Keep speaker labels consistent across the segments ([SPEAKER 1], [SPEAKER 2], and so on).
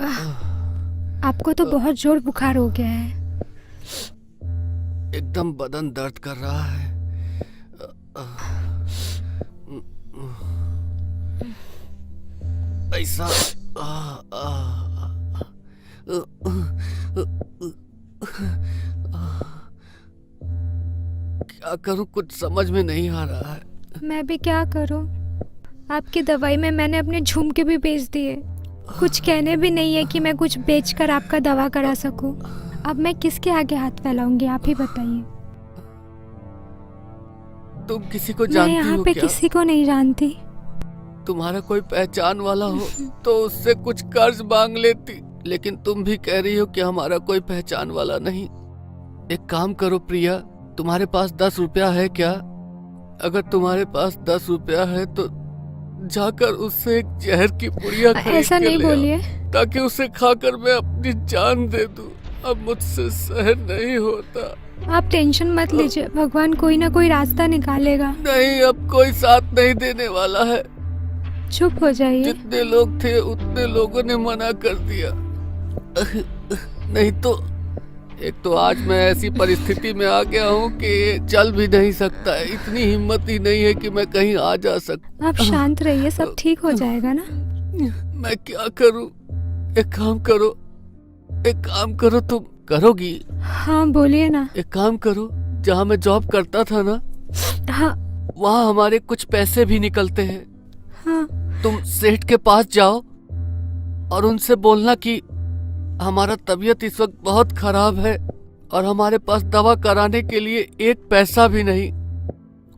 [SPEAKER 1] आपको तो बहुत जोर बुखार हो गया है।
[SPEAKER 2] एकदम बदन दर्द कर रहा है। ऐसा क्या करूं, कुछ समझ में नहीं आ रहा है।
[SPEAKER 1] मैं भी क्या करूं? आपकी दवाई में मैंने अपने झुमके भी बेच दिए। कुछ कहने भी नहीं है कि मैं कुछ बेचकर आपका दवा करा सकूं। अब मैं किसके आगे हाथ फैलाऊंगी, आप ही बताइए।
[SPEAKER 2] तुम किसी को
[SPEAKER 1] मैं
[SPEAKER 2] जानती
[SPEAKER 1] यहाँ
[SPEAKER 2] हो
[SPEAKER 1] पे
[SPEAKER 2] क्या?
[SPEAKER 1] किसी को नहीं जानती।
[SPEAKER 2] तुम्हारा कोई पहचान वाला हो तो उससे कुछ कर्ज मांग लेती, लेकिन तुम भी कह रही हो कि हमारा कोई पहचान वाला नहीं। एक काम करो प्रिया, तुम्हारे पास 10 रुपया है क्या? अगर तुम्हारे पास 10 रुपया है तो जाकर उससे एक जहर की पुड़िया खरीद
[SPEAKER 1] ऐसा
[SPEAKER 2] के
[SPEAKER 1] नहीं
[SPEAKER 2] ले आओ,
[SPEAKER 1] बोलिए।
[SPEAKER 2] ताकि उसे खाकर मैं अपनी जान दे दूं। अब मुझसे सहन नहीं होता।
[SPEAKER 1] आप टेंशन मत लीजिए, भगवान कोई ना कोई रास्ता निकालेगा।
[SPEAKER 2] नहीं, अब कोई साथ नहीं देने वाला है।
[SPEAKER 1] चुप हो जाइए।
[SPEAKER 2] जितने लोग थे उतने लोगों ने मना कर दिया। नहीं तो एक तो आज मैं ऐसी परिस्थिति में आ गया हूँ कि चल भी नहीं सकता है। इतनी हिम्मत ही नहीं है कि मैं कहीं आ जा सकता।
[SPEAKER 1] आप शांत रहिए, सब ठीक हो जाएगा ना।
[SPEAKER 2] मैं क्या करूँ? एक काम करो, तुम करोगी?
[SPEAKER 1] हाँ बोलिए ना।
[SPEAKER 2] एक काम करो, जहाँ मैं जॉब करता था ना,
[SPEAKER 1] हाँ
[SPEAKER 2] वहाँ हमारे कुछ पैसे भी निकलते हैं।
[SPEAKER 1] हाँ।
[SPEAKER 2] तुम सेठ के पास जाओ और उनसे बोलना कि हमारा तबीयत इस वक्त बहुत खराब है और हमारे पास दवा कराने के लिए एक पैसा भी नहीं।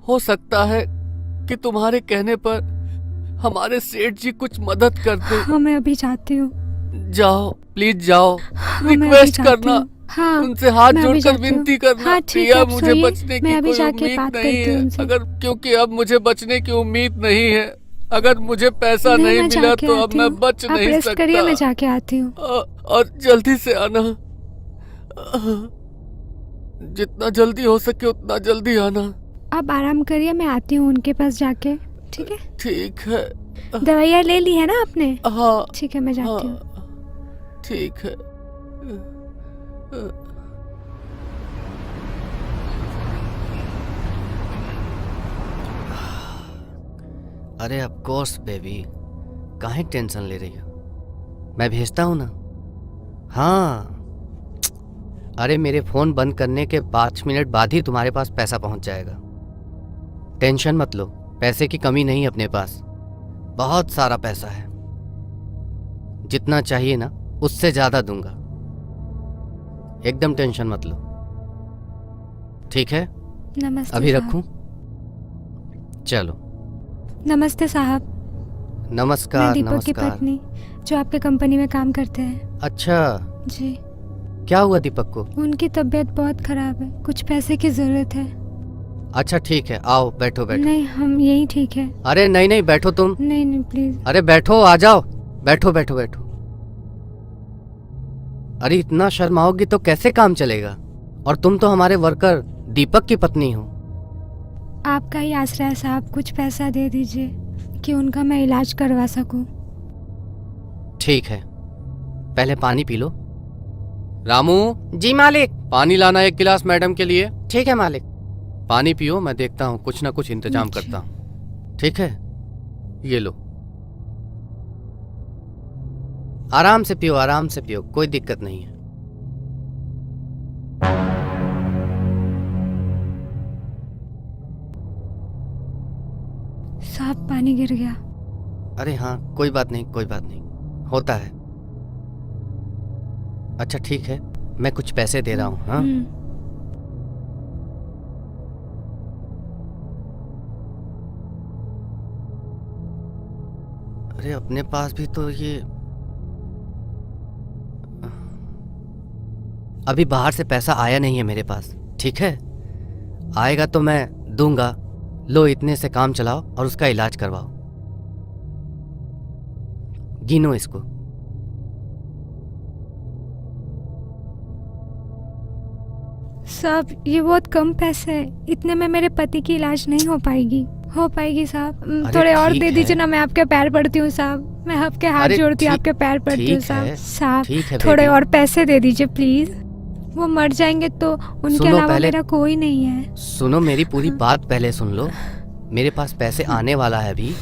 [SPEAKER 2] हो सकता है कि तुम्हारे कहने पर हमारे सेठ जी कुछ मदद कर दे।
[SPEAKER 1] हाँ मैं अभी जाती हूँ।
[SPEAKER 2] जाओ, प्लीज जाओ।
[SPEAKER 1] हाँ, मैं अभी
[SPEAKER 2] रिक्वेस्ट
[SPEAKER 1] जाती
[SPEAKER 2] करना,
[SPEAKER 1] हूँ। हाँ
[SPEAKER 2] उनसे हाथ
[SPEAKER 1] मैं अभी
[SPEAKER 2] जोड़कर
[SPEAKER 1] जाती हूँ।
[SPEAKER 2] विनती करना।
[SPEAKER 1] हाँ ठीक है,
[SPEAKER 2] प्रिया,
[SPEAKER 1] आप
[SPEAKER 2] मुझे
[SPEAKER 1] सोइए,
[SPEAKER 2] बचने
[SPEAKER 1] मैं
[SPEAKER 2] की
[SPEAKER 1] अभी
[SPEAKER 2] कोई
[SPEAKER 1] जाके
[SPEAKER 2] उम्मीद
[SPEAKER 1] बात
[SPEAKER 2] नहीं
[SPEAKER 1] करती हूँ
[SPEAKER 2] है।
[SPEAKER 1] उनसे।
[SPEAKER 2] क्योंकि अब मुझे बचने की उम्मीद नहीं है। अगर मुझे पैसा नहीं
[SPEAKER 1] मैं
[SPEAKER 2] मिला
[SPEAKER 1] जाके
[SPEAKER 2] तो अब
[SPEAKER 1] आती
[SPEAKER 2] मैं
[SPEAKER 1] हूँ।
[SPEAKER 2] बच
[SPEAKER 1] आप
[SPEAKER 2] नहीं
[SPEAKER 1] रेस्ट करिए,
[SPEAKER 2] सकता।
[SPEAKER 1] मैं जाके आती हूँ।
[SPEAKER 2] और जल्दी से आना। जितना जल्दी हो सके उतना जल्दी आना।
[SPEAKER 1] आप आराम करिए, मैं आती हूँ उनके पास जाके। ठीक है?
[SPEAKER 2] ठीक है।
[SPEAKER 1] दवाइयाँ ले ली है ना आपने?
[SPEAKER 2] हाँ
[SPEAKER 1] ठीक है, मैं जाती हूँ।
[SPEAKER 2] हाँ, ठीक है। अरे ऑफ कोर्स बेबी, काहे टेंशन ले रही हो? मैं भेजता हूँ ना। हाँ, अरे मेरे फोन बंद करने के 5 मिनट बाद ही तुम्हारे पास पैसा पहुंच जाएगा। टेंशन मत लो, पैसे की कमी नहीं अपने पास, बहुत सारा पैसा है। जितना चाहिए ना उससे ज्यादा दूंगा। एकदम टेंशन मत लो, ठीक है?
[SPEAKER 1] नमस्ते
[SPEAKER 2] अभी
[SPEAKER 1] साहब।
[SPEAKER 2] रखूं? चलो।
[SPEAKER 1] नमस्ते साहब। मैं
[SPEAKER 2] नमस्कार
[SPEAKER 1] दीपक की
[SPEAKER 2] नमस्कार।
[SPEAKER 1] पत्नी, जो आपके कंपनी में काम करते हैं।
[SPEAKER 2] अच्छा,
[SPEAKER 1] जी।
[SPEAKER 2] क्या हुआ दीपक को?
[SPEAKER 1] उनकी तबीयत बहुत खराब है, कुछ पैसे की जरूरत है।
[SPEAKER 2] अच्छा ठीक है, आओ बैठो बैठो।
[SPEAKER 1] नहीं, हम यही ठीक है।
[SPEAKER 2] अरे नहीं नहीं, बैठो तुम।
[SPEAKER 1] नहीं नहीं प्लीज।
[SPEAKER 2] अरे बैठो, आ जाओ, बैठो बैठो बैठो। अरे इतना शर्माओगी तो कैसे काम चलेगा? और तुम तो हमारे वर्कर दीपक की पत्नी हो।
[SPEAKER 1] आपका ही आसरा है साहब, कुछ पैसा दे दीजिए कि उनका मैं इलाज करवा सकूं।
[SPEAKER 2] ठीक है, पहले पानी पी लो। रामू। जी मालिक। पानी लाना 1 गिलास मैडम के लिए। ठीक है मालिक। पानी पियो, मैं देखता हूँ, कुछ ना कुछ इंतजाम करता हूँ। ठीक है, ये लो। आराम से पियो, आराम से पियो, कोई दिक्कत नहीं है।
[SPEAKER 1] साहब पानी गिर गया।
[SPEAKER 2] अरे हाँ, कोई बात नहीं, कोई बात नहीं, होता है। अच्छा ठीक है, मैं कुछ पैसे दे रहा हूँ। हाँ, अरे अपने पास भी तो ये अभी बाहर से पैसा आया नहीं है मेरे पास। ठीक है, आएगा तो मैं दूंगा। लो, इतने से काम चलाओ और उसका इलाज करवाओ। गिनो इसको।
[SPEAKER 1] साहब ये बहुत कम पैसे हैं, इतने में मेरे पति की इलाज नहीं हो पाएगी। हो पाएगी साहब।
[SPEAKER 2] अरे
[SPEAKER 1] थोड़े और
[SPEAKER 2] ठीक
[SPEAKER 1] दे
[SPEAKER 2] है।
[SPEAKER 1] दीजिए ना, मैं आपके पैर पड़ती हूँ साहब, मैं आपके हाथ
[SPEAKER 2] अरे
[SPEAKER 1] जोड़ती हूँ,
[SPEAKER 2] ठीक-
[SPEAKER 1] आपके पैर पड़ती हूँ
[SPEAKER 2] ठीक है,
[SPEAKER 1] साहब।
[SPEAKER 2] ठीक है
[SPEAKER 1] साहब थोड़े
[SPEAKER 2] बेबी।
[SPEAKER 1] और पैसे दे दीजिए प्लीज। वो मर जाएंगे तो उनके
[SPEAKER 2] सुनो
[SPEAKER 1] अलावा
[SPEAKER 2] पहले-
[SPEAKER 1] मेरा कोई नहीं है।
[SPEAKER 2] सुनो, मेरी पूरी बात पहले सुन लो। मेरे पास पैसे आने वाला है अभी,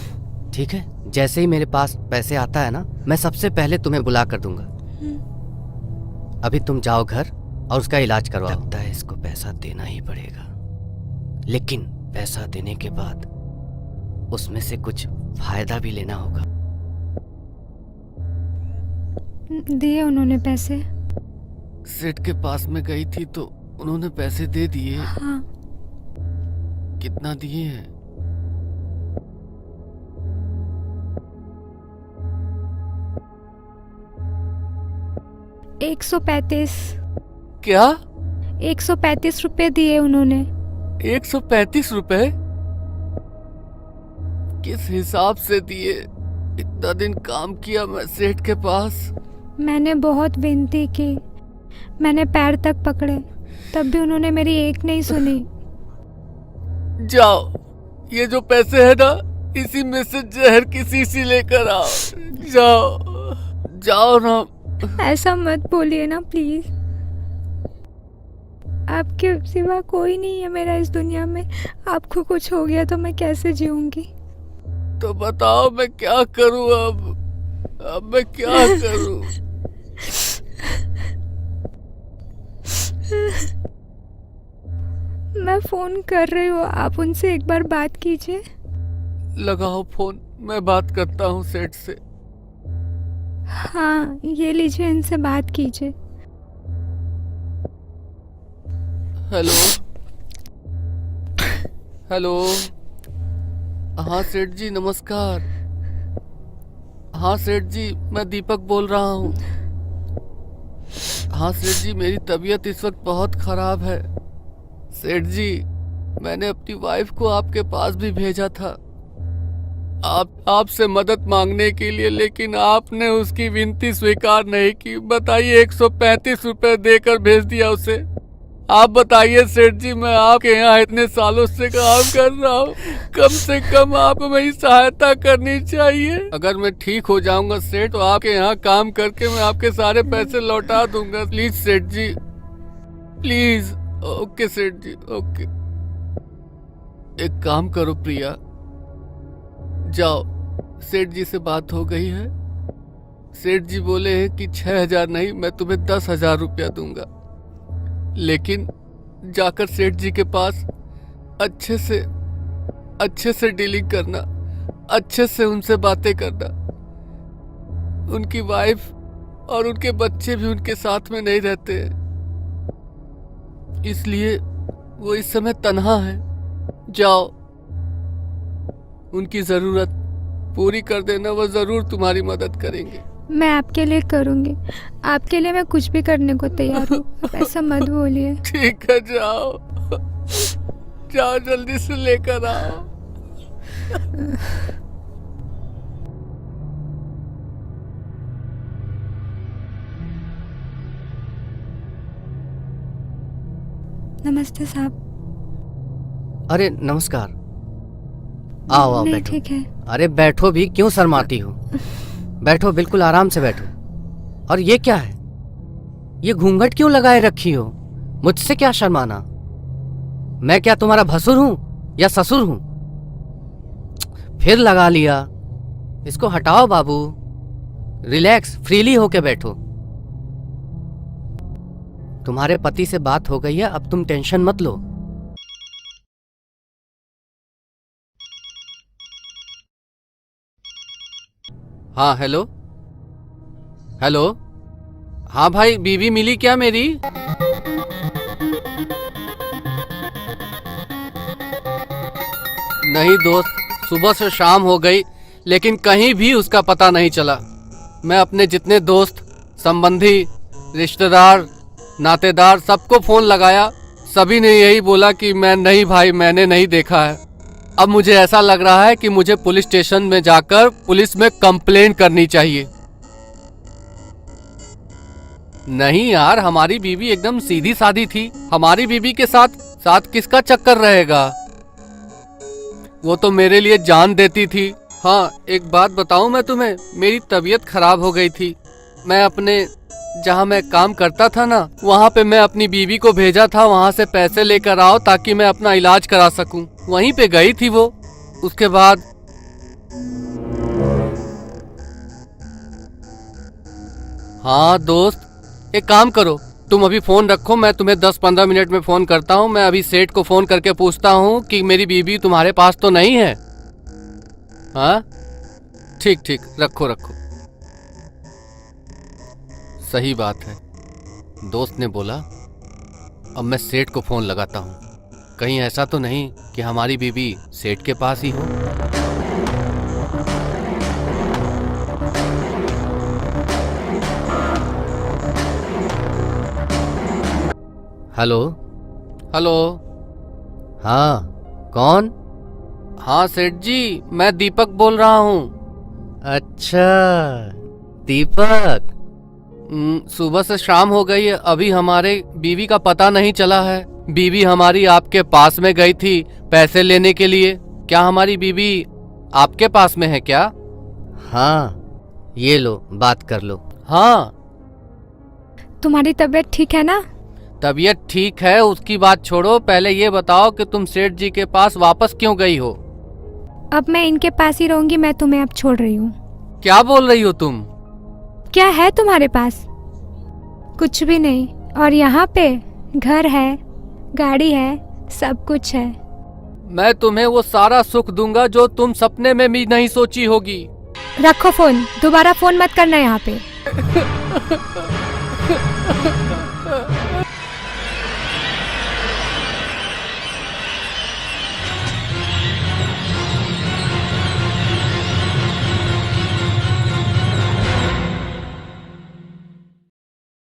[SPEAKER 2] ठीक है? जैसे ही मेरे पास पैसे आता है ना, मैं सबसे पहले तुम्हें बुला कर दूंगा। अभी तुम जाओ घर और उसका इलाज करवाओ। लगता है इसको पैसा देना ही पड़ेगा, लेकिन पैसा देने के बाद उसमें से कुछ फायदा भी लेना होगा।
[SPEAKER 1] दिए उन्होंने पैसे?
[SPEAKER 2] सेठ के पास में गई थी तो उन्होंने पैसे दे दिए।
[SPEAKER 1] हाँ।
[SPEAKER 2] कितना दिए हैं?
[SPEAKER 1] ₹135।
[SPEAKER 2] क्या?
[SPEAKER 1] 135 रुपए दिए उन्होंने।
[SPEAKER 2] 135 रुपए? किस हिसाब से दिए? इतना दिन काम किया मैं सेठ के पास।
[SPEAKER 1] मैंने बहुत विनती की, मैंने पैर तक पकड़े, तब भी उन्होंने मेरी एक नहीं सुनी।
[SPEAKER 2] जाओ, ये जो पैसे है ना, इसी में से जहर की शीशी लेकर आओ। जाओ जाओ ना।
[SPEAKER 1] ऐसा मत बोलिए ना प्लीज। आपके सिवा कोई नहीं है मेरा इस दुनिया में। आपको कुछ हो गया तो मैं कैसे जीऊंगी?
[SPEAKER 2] तो बताओ मैं क्या करूं अब मैं क्या करूं?
[SPEAKER 1] मैं फोन कर रही हूँ, आप उनसे एक बार बात कीजिए।
[SPEAKER 2] लगाओ फोन, मैं बात करता हूँ सेठ से।
[SPEAKER 1] हाँ ये लीजिए, इनसे बात कीजिए।
[SPEAKER 2] Hello hello. हाँ सेठ जी नमस्कार। हाँ सेठ जी, मैं दीपक बोल रहा हूँ। हाँ सेठ जी, मेरी तबीयत इस वक्त बहुत खराब है। सेठ जी, मैंने अपनी वाइफ को आपके पास भी भेजा था आपसे मदद मांगने के लिए, लेकिन आपने उसकी विनती स्वीकार नहीं की। बताइए, 135 रुपए देकर भेज दिया उसे। आप बताइए सेठ जी, मैं आपके यहाँ इतने सालों से काम कर रहा हूँ, कम से कम आपको मेरी सहायता करनी चाहिए। अगर मैं ठीक हो जाऊंगा सेठ, तो आपके यहाँ काम करके मैं आपके सारे पैसे लौटा दूंगा। प्लीज सेठ जी, प्लीज। ओके सेठ जी, ओके। एक काम करो प्रिया, जाओ, सेठ जी से बात हो गई है। सेठ जी बोले हैं कि 6,000 नहीं, मैं तुम्हें 10,000 रुपया दूंगा, लेकिन जाकर सेठ जी के पास अच्छे से डीलिंग करना, अच्छे से उनसे बातें करना। उनकी वाइफ और उनके बच्चे भी उनके साथ में नहीं रहते हैं, इसलिए वो इस समय तन्हा है। जाओ, उनकी जरूरत पूरी कर देना, वो जरूर तुम्हारी मदद करेंगे।
[SPEAKER 1] मैं आपके लिए करूँगी, आपके लिए मैं कुछ भी करने को तैयार हूँ। आप ऐसा मत बोलिए।
[SPEAKER 2] ठीक है, जाओ जाओ, जल्दी से लेकर आओ।
[SPEAKER 1] नमस्ते साहब।
[SPEAKER 2] अरे नमस्कार। आओ आओ,
[SPEAKER 1] नहीं
[SPEAKER 2] बैठो।
[SPEAKER 1] ठीक है।
[SPEAKER 2] अरे बैठो भी, क्यों शर्माती हो? बैठो, बिल्कुल आराम से बैठो। और ये क्या है? ये घूंघट क्यों लगाए रखी हो? मुझसे क्या शर्माना? मैं क्या तुम्हारा भसुर हूं या ससुर हूं? फिर लगा लिया। इसको हटाओ बाबू, रिलैक्स, फ्रीली होके बैठो। तुम्हारे पति से बात हो गई है, अब तुम टेंशन मत लो। हाँ हेलो हेलो। हाँ भाई, बीवी मिली क्या मेरी? नहीं दोस्त, सुबह से शाम हो गई, लेकिन कहीं भी उसका पता नहीं चला। मैं अपने जितने दोस्त, संबंधी, रिश्तेदार, नातेदार सबको फोन लगाया, सभी ने यही बोला कि मैं नहीं भाई, मैंने नहीं देखा है। अब मुझे ऐसा लग रहा है कि मुझे पुलिस स्टेशन में जाकर पुलिस में कंप्लेन करनी चाहिए। नहीं यार, हमारी बीवी एकदम सीधी सादी थी। हमारी बीवी के साथ किसका चक्कर रहेगा? वो तो मेरे लिए जान देती थी। हाँ, एक बात बताऊं मैं तुम्हें, मेरी तबीयत खराब हो गई थी। मैं अपने जहाँ मैं काम करता था ना, वहाँ पे मैं अपनी बीवी को भेजा था, वहाँ से पैसे लेकर आओ ताकि मैं अपना इलाज करा सकूं। वहीं पे गई थी वो। उसके बाद हाँ दोस्त, एक काम करो, तुम अभी फोन रखो, मैं तुम्हें 10-15 मिनट में फोन करता हूँ। मैं अभी सेठ को फोन करके पूछता हूँ कि मेरी बीवी तुम्हारे पास तो नहीं है। हाँ ठीक ठीक, रखो रखो। सही बात है, दोस्त ने बोला। अब मैं सेठ को फोन लगाता हूँ, कहीं ऐसा तो नहीं कि हमारी बीवी सेठ के पास ही हो। Hello hello. हाँ कौन? हाँ सेठ जी, मैं दीपक बोल रहा हूँ। अच्छा दीपक, सुबह से शाम हो गई है, अभी हमारे बीवी का पता नहीं चला है। बीवी हमारी आपके पास में गई थी पैसे लेने के लिए। क्या हमारी बीवी आपके पास में है क्या? हाँ, ये लो बात कर लो। हाँ।
[SPEAKER 1] तुम्हारी तबीयत ठीक है ना?
[SPEAKER 2] तबीयत ठीक है, उसकी बात छोड़ो, पहले ये बताओ कि तुम सेठ जी के पास वापस क्यों गई हो?
[SPEAKER 1] अब मैं इनके पास ही रहूंगी, मैं तुम्हें अब छोड़ रही हूँ।
[SPEAKER 2] क्या बोल रही हो तुम?
[SPEAKER 1] क्या है तुम्हारे पास? कुछ भी नहीं। और यहाँ पे घर है, गाड़ी है, सब कुछ है।
[SPEAKER 2] मैं तुम्हें वो सारा सुख दूंगा जो तुम सपने में भी नहीं सोची होगी।
[SPEAKER 1] रखो फोन, दोबारा फोन मत करना यहाँ पे।